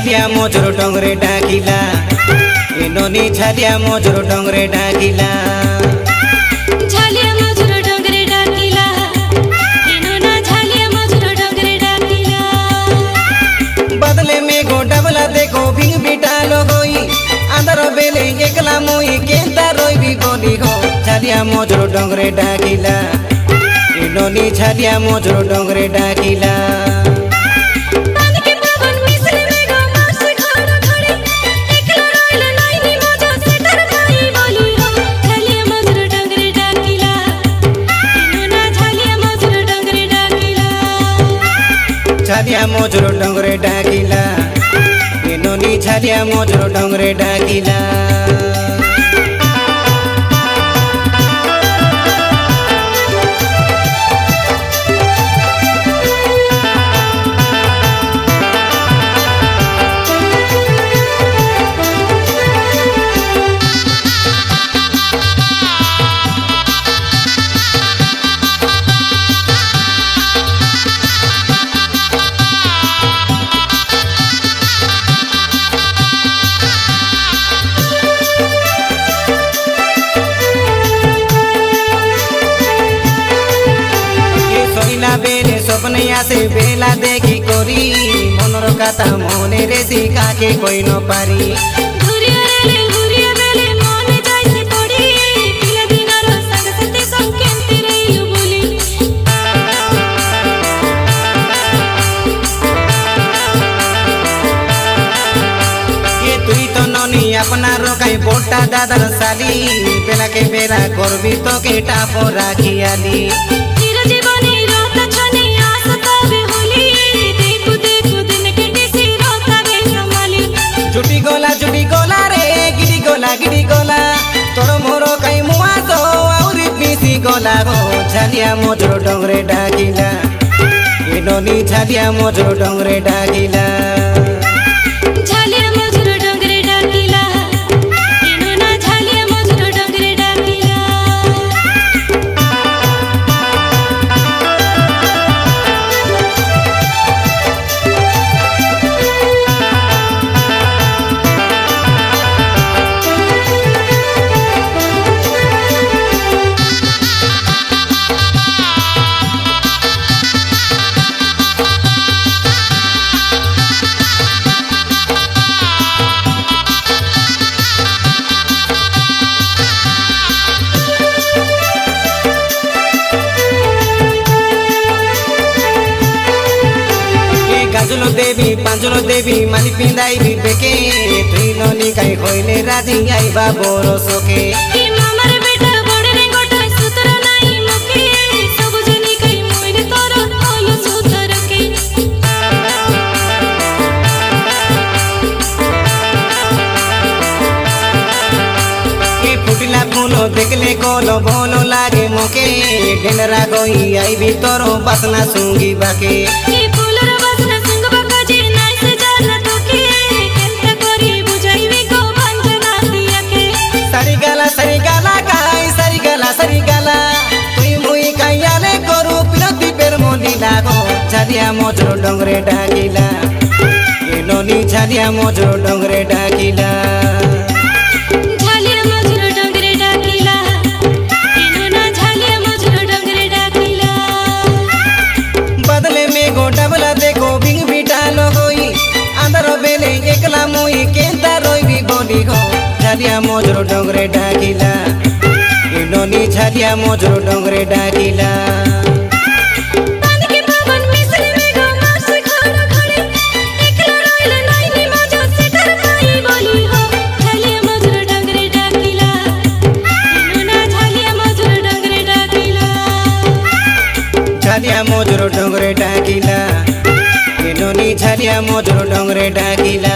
झालिया मोजरो Dongre डाकिला एनोनी झालिया मोजरो Dongre डाकिला झालिया मोजरो Dongre डाकिला Annona झालिया मोजरो Dongre डाकिला बदले में गो डबला देखो भिंग बिटालो होई अंदर बेले एकला मोई केंता रोई भी गोली हो झालिया मोजरो डोंगरे डाकिला एनोनी झालिया मोजरो डोंगरे डाकिला झालिया मोजरो डोंगरे डाकिला एनोनी झालिया मोजरो डोंगरे डाकिला बेले स्वप्निया से बेला देखी कोरी मनोर कथा मोने रेसी काके कोई न पारी घुरिया रेले घुरिया बेले मोने जाइसे पड़ी पिला दिनार संग सते संकेंती रहिलु बोली ये तुई तो ननी अपना रोकाई बोटा दादर साली बेला के बेला करबी तो के टापो राखी आली जीवनी रोता छने आस तबे होली देखु देखु दिन के टिसी रोता बे संभाली जुटी गोला रे गिड़ी गोला तोर मोरो कई मुआ तो औरी पीसी गोला हो झालिया मोजरो डोंगरे डाकिला एनोनी झालिया मोजरो डोंगरे डाकिला झालिया मोजरो डोंगरे डाकिला एनोना झालिया मोजरो डोंगरे डाकिला गाजुलो देवी पांजुलो देवी माली पिंदाई भी बेके तुई ननी काई होइले राजी आई बा बोरो सोके ई मामार बेटा बड़े रे गोटा सुतर नाही मुके सब जनी कई मोइले तोर ओलो सुतर के ए फुटिला फूलो देखले कोलो बोलो लागे मोके डेनरा गोई आई भी तोरो बसना सूंगी बाके ई फूलर बसना संग बकाजी नाइ से जाना तोके केंता करी बुझाईवी को बंजना दिया के सरी गाला सरी गाला तुई मुई काइयाले करू पिरती पेर मोली लागो झालिया मोजरो डोंगरे डाकिला एनोनी झालिया मोजरो डोंगरे डाकिला झालिया मोजरो डोंगरे डाकिला एनोना झालिया मोजरो डोंगरे डाकिला बदले में गो डबला देखो भिंग बिटालो होई अंदर बेले एकला मुई केंता रोई भी गोली हो झालिया मोजरो डोंगरे डाकिला एनोनी झालिया मोजरो डोंगरे डाकिला पानी के पवन मिसरी में गो मास खड़ा खड़े एकला रोइला नाही नी मजा से कर पाई बोली हो झालिया मोजरो डोंगरे डाकिला एनोना झालिया मोजरो डोंगरे डाकिला झालिया मोजरो डोंगरे डाकिला एनोनी झालिया मोजरो डोंगरे डाकिला।